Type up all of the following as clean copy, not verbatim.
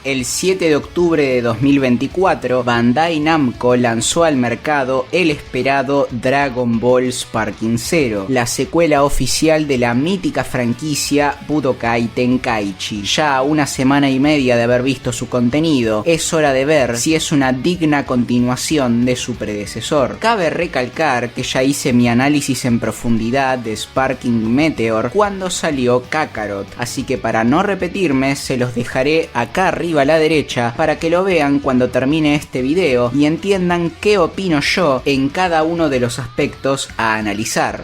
El 7 de octubre de 2024, Bandai Namco lanzó al mercado el esperado Dragon Ball Sparking Zero, la secuela oficial de la mítica franquicia Budokai Tenkaichi. Ya a una semana y media de haber visto su contenido, es hora de ver si es una digna continuación de su predecesor. Cabe recalcar que ya hice mi análisis en profundidad de Sparking Meteor cuando salió Kakarot, así que para no repetirme se los dejaré acá arriba a la derecha para que lo vean cuando termine este video y entiendan qué opino yo en cada uno de los aspectos a analizar.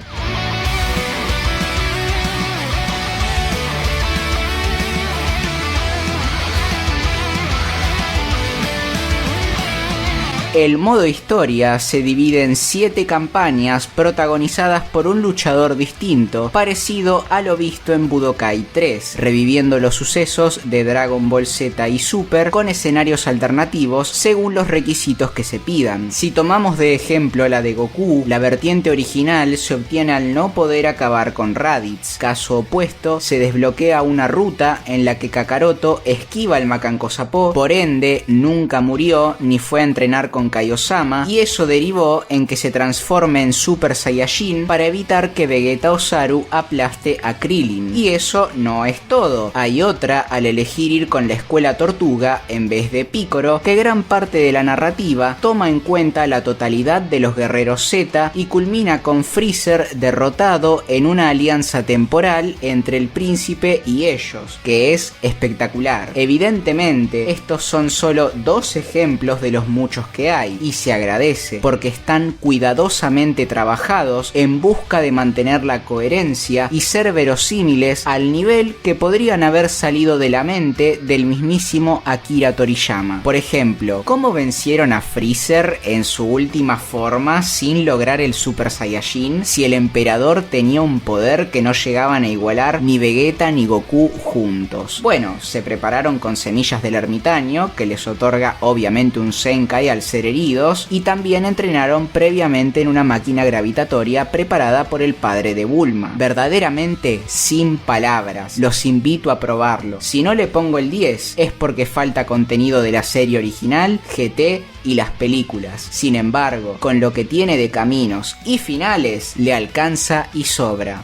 El modo historia se divide en 7 campañas protagonizadas por un luchador distinto, parecido a lo visto en Budokai 3, reviviendo los sucesos de Dragon Ball Z y Super con escenarios alternativos según los requisitos que se pidan. Si tomamos de ejemplo la de Goku, la vertiente original se obtiene al no poder acabar con Raditz. Caso opuesto, se desbloquea una ruta en la que Kakaroto esquiva el Macanco Sapó, por ende nunca murió ni fue a entrenar con Kaiosama, y eso derivó en que se transforme en Super Saiyajin para evitar que Vegeta Osaru aplaste a Krillin. Y eso no es todo, hay otra al elegir ir con la escuela Tortuga en vez de Piccolo, que gran parte de la narrativa toma en cuenta la totalidad de los guerreros Z y culmina con Freezer derrotado en una alianza temporal entre el príncipe y ellos, que es espectacular. Evidentemente, estos son solo 2 ejemplos de los muchos que hay, y se agradece porque están cuidadosamente trabajados en busca de mantener la coherencia y ser verosímiles al nivel que podrían haber salido de la mente del mismísimo Akira Toriyama. Por ejemplo, ¿cómo vencieron a Freezer en su última forma sin lograr el Super Saiyajin si el emperador tenía un poder que no llegaban a igualar ni Vegeta ni Goku juntos? Bueno, se prepararon con semillas del ermitaño, que les otorga obviamente un Zenkai al ser heridos, y también entrenaron previamente en una máquina gravitatoria preparada por el padre de Bulma. Verdaderamente sin palabras, los invito a probarlo. Si no le pongo el 10 es porque falta contenido de la serie original, GT y las películas. Sin embargo, con lo que tiene de caminos y finales, le alcanza y sobra.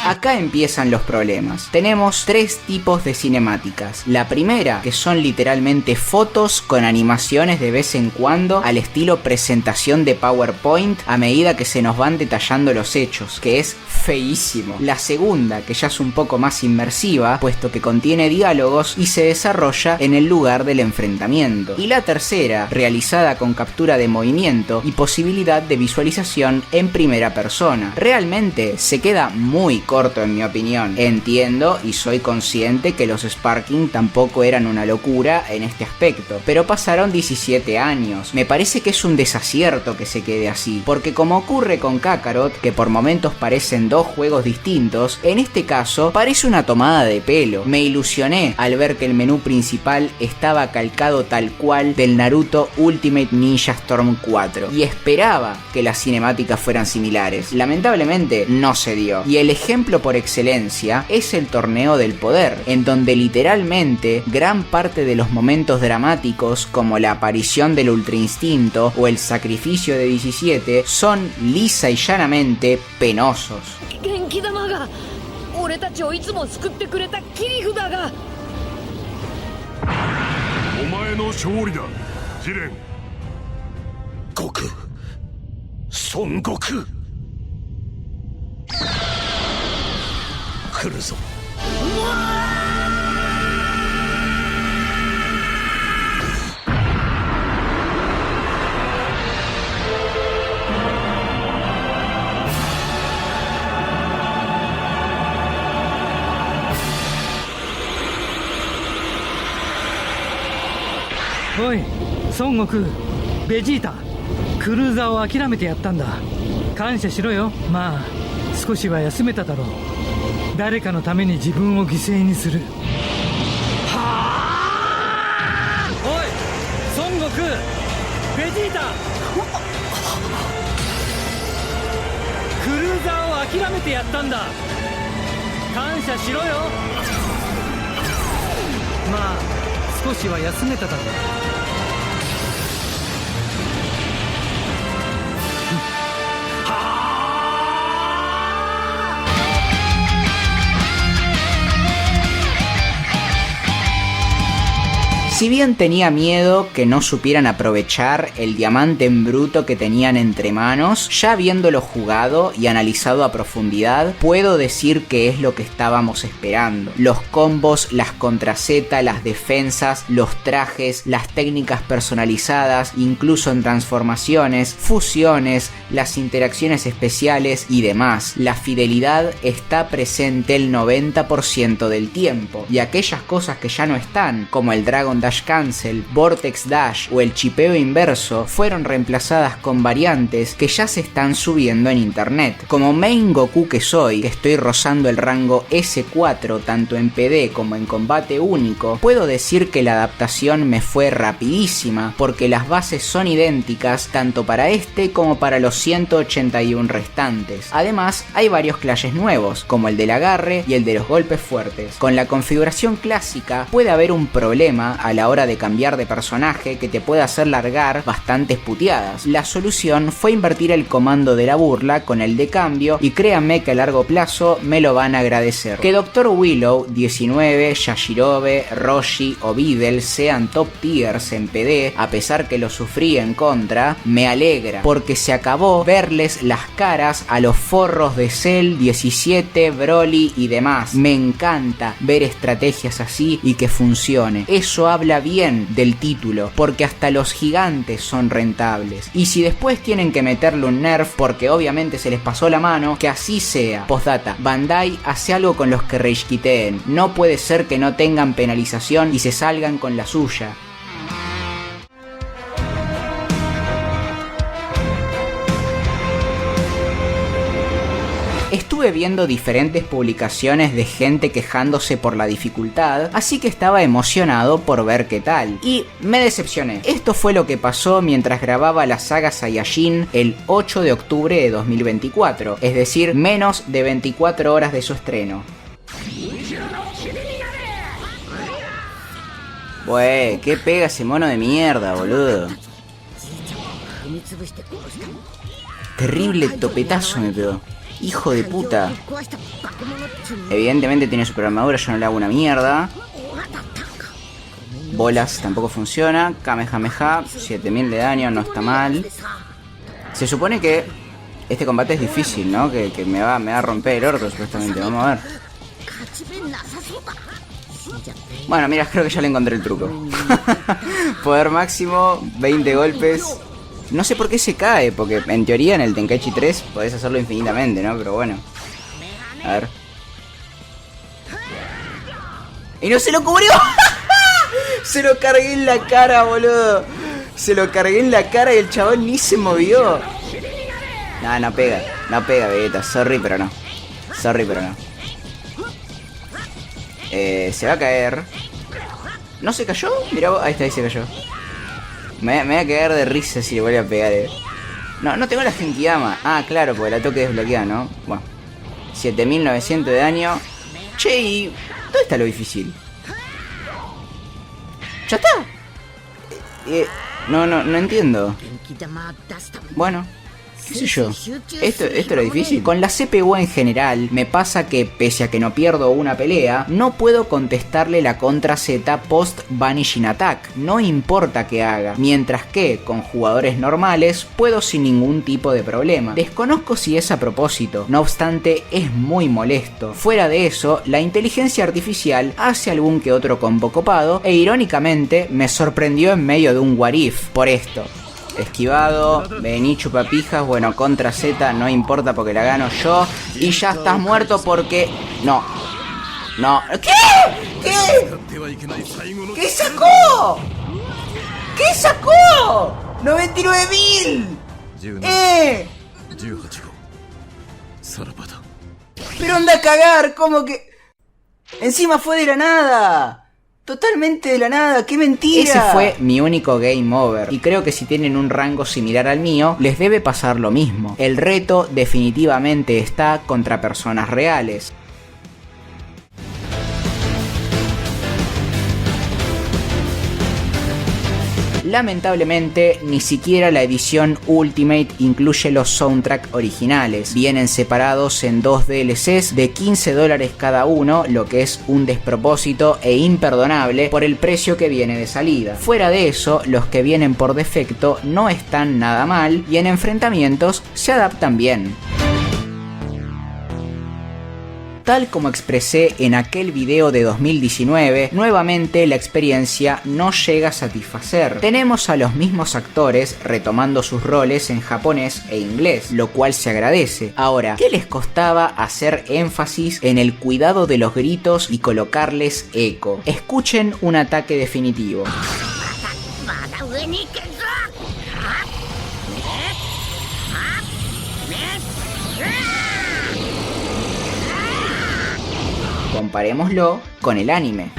Acá empiezan los problemas. Tenemos 3 tipos de cinemáticas. La primera, que son literalmente fotos con animaciones de vez en cuando al estilo presentación de PowerPoint a medida que se nos van detallando los hechos, que es feísimo. La segunda, que ya es un poco más inmersiva, puesto que contiene diálogos y se desarrolla en el lugar del enfrentamiento. Y la tercera, realizada con captura de movimiento y posibilidad de visualización en primera persona. Realmente se queda muy corto en mi opinión. Entiendo y soy consciente que los Sparking tampoco eran una locura en este aspecto, pero pasaron 17 años. Me parece que es un desacierto que se quede así, porque como ocurre con Kakarot, que por momentos parecen 2 juegos distintos, en este caso parece una tomada de pelo. Me ilusioné al ver que el menú principal estaba calcado tal cual del Naruto Ultimate Ninja Storm 4 y esperaba que las cinemáticas fueran similares. Lamentablemente no se dio, y el ejemplo por excelencia es el Torneo del Poder, en donde literalmente gran parte de los momentos dramáticos, como la aparición del Ultra Instinto o el sacrificio de 17, son lisa y llanamente penosos. Goku, Son Goku. 来るぞ。おい、孫悟空、ベジータ、クルーザーを諦めてやったんだ。感謝しろよ。まあ少しは休めただろう。誰かのために自分を犠牲にする。はあ！おい、孫悟空、ベジータ、クルーザーを諦めてやったんだ。しろよ。まあ少しは休めただろう。Si bien tenía miedo que no supieran aprovechar el diamante en bruto que tenían entre manos, ya habiéndolo jugado y analizado a profundidad, puedo decir que es lo que estábamos esperando. Los combos, las contra-Z, las defensas, los trajes, las técnicas personalizadas, incluso en transformaciones, fusiones, las interacciones especiales y demás. La fidelidad está presente el 90% del tiempo, y aquellas cosas que ya no están, como el Dragon Dash Cancel, Vortex Dash o el chipeo inverso, fueron reemplazadas con variantes que ya se están subiendo en internet. Como main Goku que soy, que estoy rozando el rango S4 tanto en PD como en combate único, puedo decir que la adaptación me fue rapidísima, porque las bases son idénticas tanto para este como para los 181 restantes. Además, hay varios clashes nuevos, como el del agarre y el de los golpes fuertes. Con la configuración clásica puede haber un problema a la hora de cambiar de personaje que te puede hacer largar bastantes puteadas. La solución fue invertir el comando de la burla con el de cambio, y créanme que a largo plazo me lo van a agradecer. Que Dr. Willow, 19, Yajirobe, Roshi o Videl sean top tiers en PD, a pesar que lo sufrí en contra, me alegra, porque se acabó verles las caras a los forros de Cell, 17, Broly y demás. Me encanta ver estrategias así y que funcione. Eso habla bien del título, porque hasta los gigantes son rentables. Y si después tienen que meterle un nerf porque obviamente se les pasó la mano, que así sea. Postdata, Bandai hace algo con los que ragequiteen. No puede ser que no tengan penalización y se salgan con la suya. Estuve viendo diferentes publicaciones de gente quejándose por la dificultad, así que estaba emocionado por ver qué tal. Y me decepcioné. Esto fue lo que pasó mientras grababa la saga Saiyajin el 8 de octubre de 2024, es decir, menos de 24 horas de su estreno. Güey, qué pega ese mono de mierda, boludo. Terrible topetazo me pegó. Hijo de puta. Evidentemente tiene super armadura, yo no le hago una mierda. Bolas tampoco funciona. Kamehameha, 7000 de daño, no está mal. Se supone que este combate es difícil, ¿no? Que me va a romper el orto supuestamente. Vamos a ver. Bueno, mira, creo que ya le encontré el truco. Poder máximo, 20 golpes. No sé por qué se cae, porque en teoría en el Tenkaichi 3 podés hacerlo infinitamente, ¿no? Pero bueno. A ver. ¡Y no se lo cubrió! Se lo cargué en la cara, boludo. Se lo cargué en la cara y el chabón ni se movió. Nah, no pega. No pega, Vegeta. Sorry, pero no. Sorry, pero no. Se va a caer. ¿No se cayó? Mirá vos. Ahí está, ahí se cayó. Me voy a caer de risa si le vuelve a pegar, No tengo la Genkidama. Ah, claro, porque la toque desbloqueada, ¿no? Bueno. 7900 de daño. Che, ¿y dónde está lo difícil? ¿Ya está? No entiendo. Bueno, qué sé yo. Esto era difícil. Con la CPU en general me pasa que, pese a que no pierdo una pelea, no puedo contestarle la contra Z post Vanishing Attack, no importa qué haga, mientras que con jugadores normales puedo sin ningún tipo de problema. Desconozco si es a propósito, no obstante es muy molesto. Fuera de eso, la inteligencia artificial hace algún que otro combo copado e irónicamente me sorprendió en medio de un what if por esto. Esquivado, vení chupapijas, bueno, contra Z no importa porque la gano yo. Y ya estás muerto porque... No. ¿Qué? ¿Qué sacó? ¿Qué sacó? ¡99.000! Pero anda a cagar, ¿cómo que...? Encima fue de la nada. Totalmente de la nada, qué mentira. Ese fue mi único game over, y creo que si tienen un rango similar al mío, les debe pasar lo mismo. El reto definitivamente está contra personas reales. Lamentablemente, ni siquiera la edición Ultimate incluye los soundtrack originales. Vienen separados en 2 DLCs de $15 cada uno, lo que es un despropósito e imperdonable por el precio que viene de salida. Fuera de eso, los que vienen por defecto no están nada mal y en enfrentamientos se adaptan bien. Tal como expresé en aquel video de 2019, nuevamente la experiencia no llega a satisfacer. Tenemos a los mismos actores retomando sus roles en japonés e inglés, lo cual se agradece. Ahora, ¿qué les costaba hacer énfasis en el cuidado de los gritos y colocarles eco? Escuchen un ataque definitivo. Comparémoslo con el anime.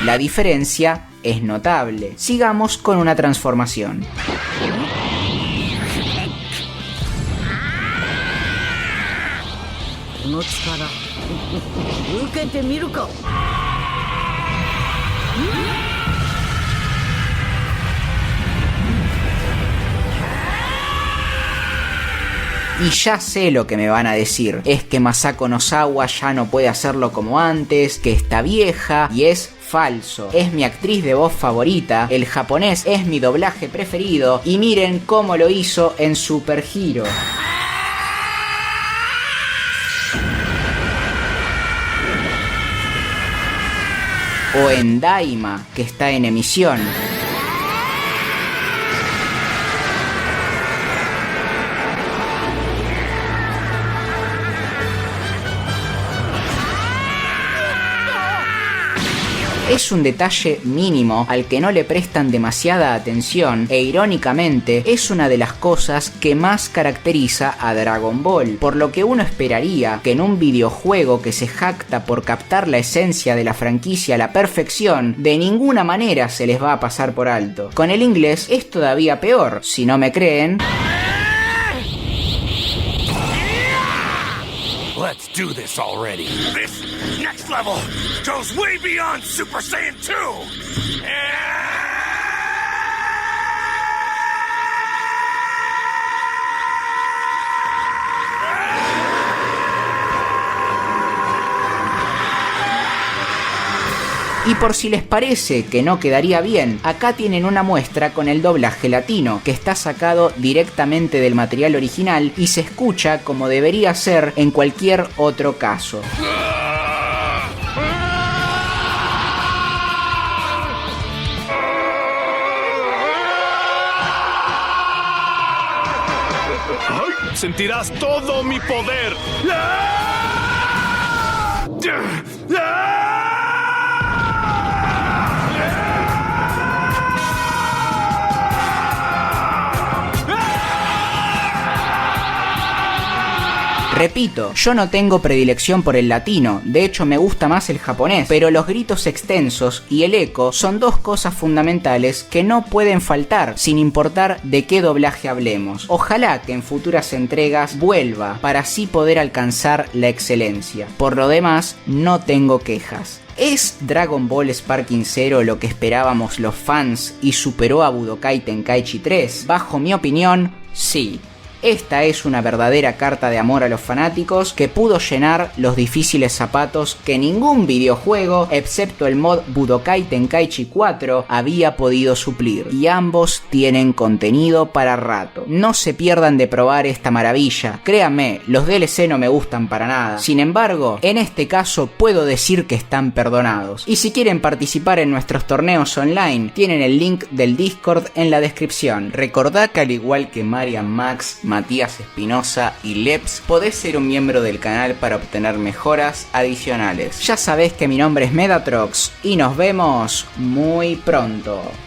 La diferencia es notable. Sigamos con una transformación. Y ya sé lo que me van a decir, es que Masako Nozawa ya no puede hacerlo como antes, que está vieja, y es falso. Es mi actriz de voz favorita, el japonés es mi doblaje preferido, y miren cómo lo hizo en Super Hero. O en Daima, que está en emisión. Es un detalle mínimo al que no le prestan demasiada atención e irónicamente es una de las cosas que más caracteriza a Dragon Ball, por lo que uno esperaría que en un videojuego que se jacta por captar la esencia de la franquicia a la perfección, de ninguna manera se les va a pasar por alto. Con el inglés es todavía peor, si no me creen... Let's do this already. This next level goes way beyond Super Saiyan 2. Y por si les parece que no quedaría bien, acá tienen una muestra con el doblaje latino, que está sacado directamente del material original y se escucha como debería ser en cualquier otro caso. Sentirás todo mi poder. Repito, yo no tengo predilección por el latino, de hecho me gusta más el japonés, pero los gritos extensos y el eco son dos cosas fundamentales que no pueden faltar, sin importar de qué doblaje hablemos. Ojalá que en futuras entregas vuelva, para así poder alcanzar la excelencia. Por lo demás, no tengo quejas. ¿Es Dragon Ball Sparking Zero lo que esperábamos los fans y superó a Budokai Tenkaichi 3? Bajo mi opinión, sí. Esta es una verdadera carta de amor a los fanáticos que pudo llenar los difíciles zapatos que ningún videojuego, excepto el mod Budokai Tenkaichi 4, había podido suplir. Y ambos tienen contenido para rato. No se pierdan de probar esta maravilla. Créanme, los DLC no me gustan para nada. Sin embargo, en este caso puedo decir que están perdonados. Y si quieren participar en nuestros torneos online, tienen el link del Discord en la descripción. Recordá que al igual que Marian Max, Matías Espinosa y Leps, podés ser un miembro del canal para obtener mejoras adicionales. Ya sabés que mi nombre es Medatrox y nos vemos muy pronto.